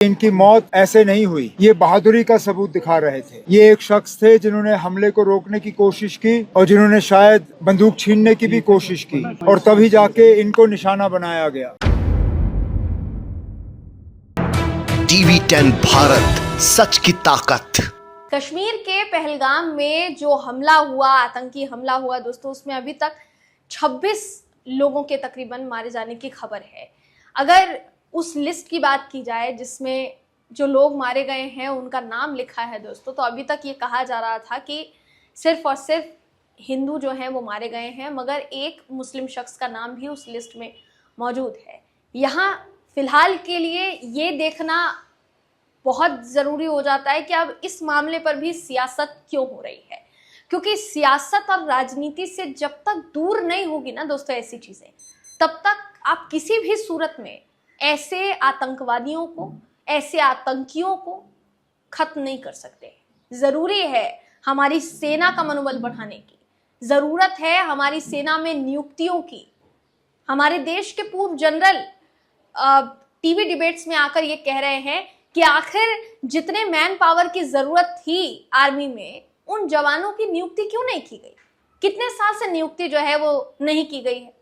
इनकी मौत ऐसे नहीं हुई, ये बहादुरी का सबूत दिखा रहे थे। ये एक शख्स थे जिन्होंने हमले को रोकने की कोशिश की और जिन्होंने शायद बंदूक छीनने की भी कोशिश की और तभी जाके इनको निशाना बनाया गया। TV10 भारत, सच की ताकत। कश्मीर के पहलगाम में जो हमला हुआ, आतंकी हमला हुआ दोस्तों, उसमें अभी तक 26 लोगों के तकरीबन मारे जाने की खबर है। अगर उस लिस्ट की बात की जाए जिसमें जो लोग मारे गए हैं उनका नाम लिखा है दोस्तों, तो अभी तक ये कहा जा रहा था कि सिर्फ और सिर्फ हिंदू जो हैं वो मारे गए हैं, मगर एक मुस्लिम शख्स का नाम भी उस लिस्ट में मौजूद है। यहाँ फिलहाल के लिए ये देखना बहुत ज़रूरी हो जाता है कि अब इस मामले पर भी सियासत क्यों हो रही है, क्योंकि सियासत और राजनीति से जब तक दूर नहीं होगी ना दोस्तों ऐसी चीज़ें, तब तक आप किसी भी सूरत में ऐसे आतंकवादियों को, ऐसे आतंकियों को खत्म नहीं कर सकते। ज़रूरी है हमारी सेना का मनोबल बढ़ाने की, ज़रूरत है हमारी सेना में नियुक्तियों की। हमारे देश के पूर्व जनरल टीवी डिबेट्स में आकर ये कह रहे हैं कि आखिर जितने मैन पावर की ज़रूरत थी आर्मी में, उन जवानों की नियुक्ति क्यों नहीं की गई? कितने साल से नियुक्ति जो है वो नहीं की गई है?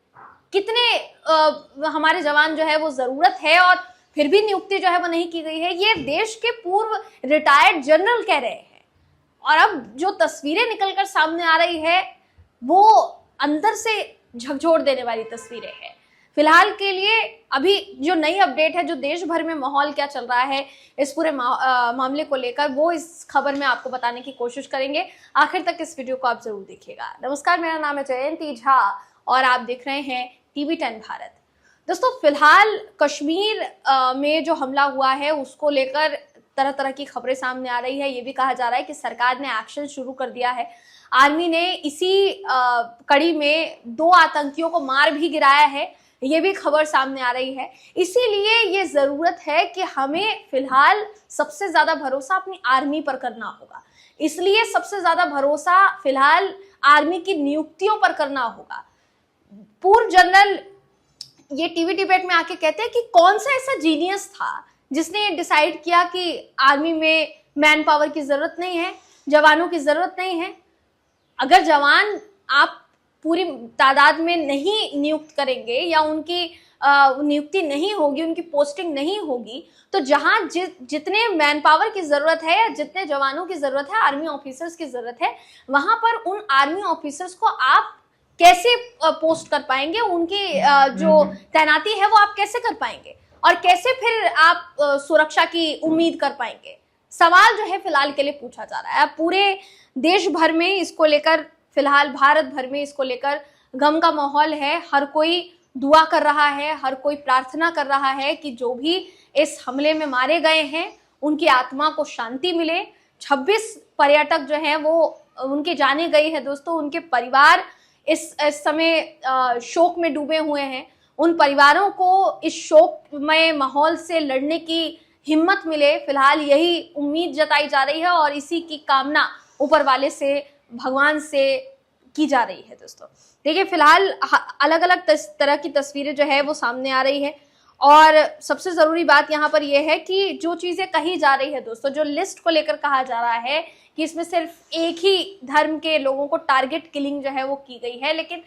कितने हमारे जवान जो है वो ज़रूरत है और फिर भी नियुक्ति जो है वो नहीं की गई है? ये देश के पूर्व रिटायर्ड जनरल कह रहे हैं। और अब जो तस्वीरें निकलकर सामने आ रही है वो अंदर से झकझोर देने वाली तस्वीरें हैं। फिलहाल के लिए अभी जो नई अपडेट है, जो देश भर में माहौल क्या चल रहा है इस पूरे मामले को लेकर, वो इस खबर में आपको बताने की कोशिश करेंगे। आखिर तक इस वीडियो को आप जरूर देखिएगा। नमस्कार, मेरा नाम है जयंती झा और आप देख रहे हैं TV10 भारत। दोस्तों, फिलहाल कश्मीर में जो हमला हुआ है उसको लेकर तरह तरह की खबरें सामने आ रही है। ये भी कहा जा रहा है कि सरकार ने एक्शन शुरू कर दिया है। आर्मी ने इसी कड़ी में 2 आतंकियों को मार भी गिराया है, ये भी खबर सामने आ रही है। इसीलिए ये जरूरत है कि हमें फिलहाल सबसे ज्यादा भरोसा अपनी आर्मी पर करना होगा। इसलिए सबसे ज्यादा भरोसा फिलहाल आर्मी की नियुक्तियों पर करना होगा। पूर्व जनरल ये टीवी डिबेट में आके कहते हैं कि कौन सा ऐसा जीनियस था जिसने ये डिसाइड किया कि आर्मी में मैन पावर की जरूरत नहीं है, जवानों की जरूरत नहीं है। अगर जवान आप पूरी तादाद में नहीं नियुक्त करेंगे या उनकी नियुक्ति नहीं होगी, उनकी पोस्टिंग नहीं होगी, तो जहां जितने मैन पावर की जरूरत है या जितने जवानों की जरूरत है, आर्मी ऑफिसर्स की जरूरत है, वहां पर उन आर्मी ऑफिसर्स को आप कैसे पोस्ट कर पाएंगे? उनकी जो तैनाती है वो आप कैसे कर पाएंगे और कैसे फिर आप सुरक्षा की उम्मीद कर पाएंगे? सवाल जो है फिलहाल के लिए पूछा जा रहा है। पूरे देश भर में इसको लेकर, फिलहाल भारत भर में इसको लेकर गम का माहौल है। हर कोई दुआ कर रहा है, हर कोई प्रार्थना कर रहा है कि जो भी इस हमले में मारे गए हैं उनकी आत्मा को शांति मिले। 26 पर्यटक जो हैं वो उनकी जाने गई है दोस्तों। उनके परिवार इस समय शोक में डूबे हुए हैं। उन परिवारों को इस शोकमय माहौल से लड़ने की हिम्मत मिले, फिलहाल यही उम्मीद जताई जा रही है और इसी की कामना ऊपर वाले से, भगवान से की जा रही है दोस्तों। देखिए, फिलहाल अलग अलग तरह की तस्वीरें जो है वो सामने आ रही है और सबसे ज़रूरी बात यहाँ पर यह है कि जो चीज़ें कही जा रही है दोस्तों, जो लिस्ट को लेकर कहा जा रहा है कि इसमें सिर्फ एक ही धर्म के लोगों को टारगेट किलिंग जो है वो की गई है, लेकिन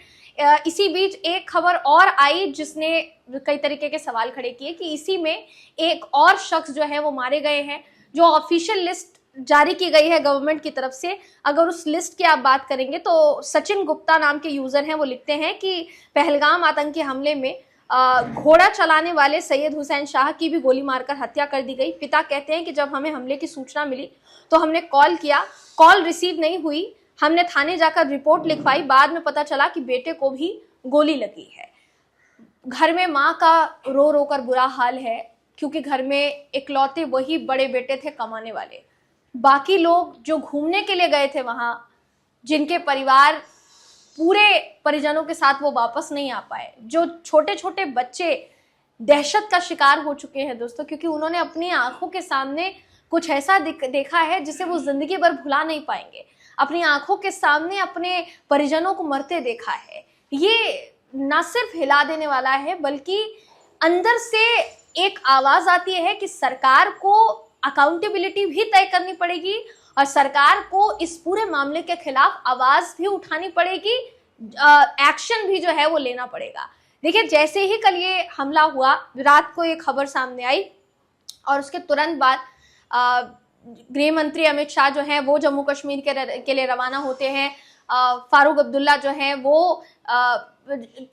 इसी बीच एक खबर और आई जिसने कई तरीके के सवाल खड़े किए कि इसी में एक और शख्स जो है वो मारे गए हैं। जो ऑफिशियल लिस्ट जारी की गई है गवर्नमेंट की तरफ से, अगर उस लिस्ट की आप बात करेंगे तो सचिन गुप्ता नाम के यूजर हैं, वो लिखते हैं कि पहलगाम आतंकी हमले में घोड़ा चलाने वाले सैयद हुसैन शाह की भी गोली मारकर हत्या कर दी गई। पिता कहते हैं कि जब हमें हमले की सूचना मिली तो हमने कॉल किया, कॉल रिसीव नहीं हुई, हमने थाने जाकर रिपोर्ट लिखवाई, बाद में पता चला कि बेटे को भी गोली लगी है। घर में माँ का रो रो कर बुरा हाल है, क्योंकि घर में इकलौते वही बड़े बेटे थे कमाने वाले। बाकी लोग जो घूमने के लिए गए थे वहां, जिनके परिवार पूरे परिजनों के साथ वो वापस नहीं आ पाए, जो छोटे छोटे बच्चे दहशत का शिकार हो चुके हैं दोस्तों, क्योंकि उन्होंने अपनी आंखों के सामने कुछ ऐसा देखा है जिसे वो जिंदगी भर भुला नहीं पाएंगे। अपनी आंखों के सामने अपने परिजनों को मरते देखा है। ये ना सिर्फ हिला देने वाला है, बल्कि अंदर से एक आवाज आती है कि सरकार को अकाउंटेबिलिटी भी तय करनी पड़ेगी और सरकार को इस पूरे मामले के खिलाफ आवाज भी उठानी पड़ेगी, एक्शन भी जो है वो लेना पड़ेगा। देखिए, जैसे ही कल ये हमला हुआ, रात को ये खबर सामने आई और उसके तुरंत बाद गृह मंत्री अमित शाह जो हैं वो जम्मू कश्मीर के लिए रवाना होते हैं। फारूक अब्दुल्ला जो हैं वो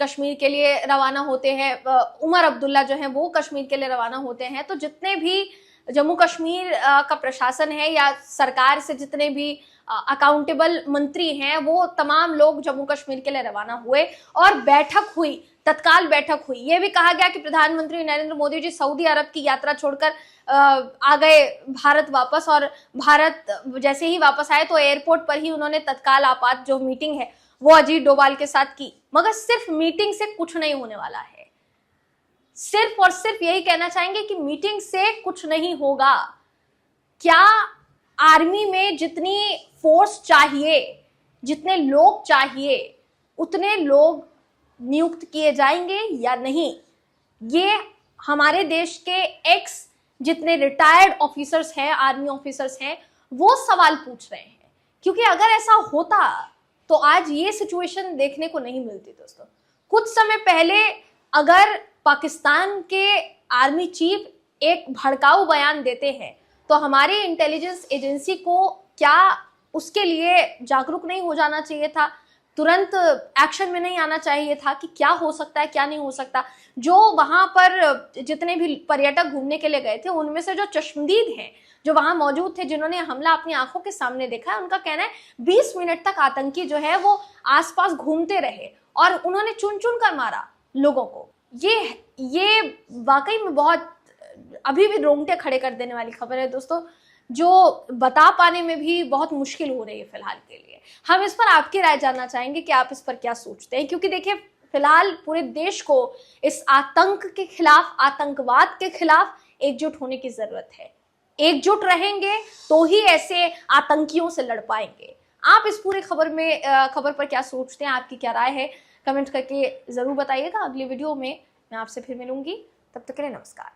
कश्मीर के लिए रवाना होते हैं। उमर अब्दुल्ला जो हैं वो कश्मीर के लिए रवाना होते हैं। तो जितने भी जम्मू कश्मीर का प्रशासन है या सरकार से जितने भी अकाउंटेबल मंत्री हैं, वो तमाम लोग जम्मू कश्मीर के लिए रवाना हुए और बैठक हुई, तत्काल बैठक हुई। ये भी कहा गया कि प्रधानमंत्री नरेंद्र मोदी जी सऊदी अरब की यात्रा छोड़कर आ गए भारत वापस, और भारत जैसे ही वापस आए तो एयरपोर्ट पर ही उन्होंने तत्काल आपात जो मीटिंग है वो अजीत डोभाल के साथ की। मगर सिर्फ मीटिंग से कुछ नहीं होने वाला है। सिर्फ और सिर्फ यही कहना चाहेंगे कि मीटिंग से कुछ नहीं होगा। क्या आर्मी में जितनी फोर्स चाहिए, जितने लोग चाहिए, उतने लोग नियुक्त किए जाएंगे या नहीं? ये हमारे देश के एक्स जितने रिटायर्ड ऑफिसर्स हैं, आर्मी ऑफिसर्स हैं, वो सवाल पूछ रहे हैं। क्योंकि अगर ऐसा होता तो आज ये सिचुएशन देखने को नहीं मिलती। दोस्तों, कुछ समय पहले अगर पाकिस्तान के आर्मी चीफ एक भड़काऊ बयान देते हैं तो हमारी इंटेलिजेंस एजेंसी को क्या उसके लिए जागरूक नहीं हो जाना चाहिए था? तुरंत एक्शन में नहीं आना चाहिए था कि क्या हो सकता है, क्या नहीं हो सकता? जो वहां पर जितने भी पर्यटक घूमने के लिए गए थे, उनमें से जो चश्मदीद हैं, जो वहां मौजूद थे, जिन्होंने हमला अपनी आंखों के सामने देखा है, उनका कहना है 20 मिनट तक आतंकी जो है वो आसपास घूमते रहे और उन्होंने चुन चुन कर मारा लोगों को। ये वाकई में बहुत अभी भी रोंगटे खड़े कर देने वाली खबर है दोस्तों, जो बता पाने में भी बहुत मुश्किल हो रही है फिलहाल के लिए। हम इस पर आपकी राय जानना चाहेंगे कि आप इस पर क्या सोचते हैं, क्योंकि देखिए फिलहाल पूरे देश को इस आतंक के खिलाफ, आतंकवाद के खिलाफ एकजुट होने की जरूरत है। एकजुट रहेंगे तो ही ऐसे आतंकियों से लड़ पाएंगे। आप इस पूरे खबर पर क्या सोचते हैं, आपकी क्या राय है, कमेंट करके जरूर बताइएगा। अगली वीडियो में मैं आपसे फिर मिलूंगी, तब तक के लिए नमस्कार।